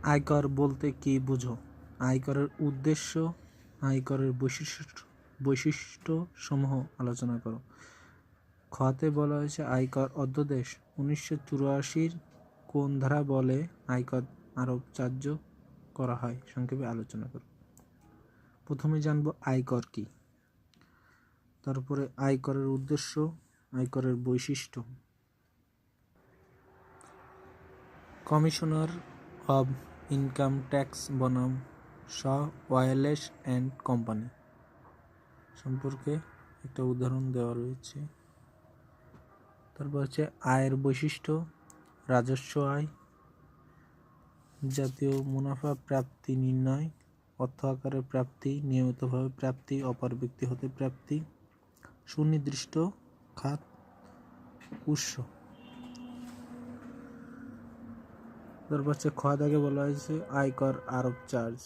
আয়কর বলতে কি বুঝো? আয়করের উদ্দেশ্য, আয়করের বৈশিষ্ট্যসমূহ আলোচনা করো। খতে বলা হয়েছে আয়কর অধ্যাদেশ 1984 কোন ধারা বলে আয়কর আরোপচার্য করা হয়, সংক্ষেপে আলোচনা করো। প্রথমে জানবো আয়কর কি, তারপরে আয়করের উদ্দেশ্য, আয়করের বৈশিষ্ট্য। কমিশনার অব ইনকাম ট্যাক্স বনাম ওয়ালেস অ্যান্ড কোম্পানি সম্পর্কে একটা উদাহরণ দেওয়া রয়েছে। তারপর হচ্ছে আয়ের বৈশিষ্ট্য, রাজস্ব আয়, জাতীয় মুনাফা প্রাপ্তি নির্ণয়, অর্থ আকারে প্রাপ্তি, নিয়মিতভাবে প্রাপ্তি, অপর ব্যক্তি হতে প্রাপ্তি, সুনির্দিষ্ট খাত উৎস। তারপর হচ্ছে খ দাগে বলা হয়েছে আয়কর আরোপ চার্জ।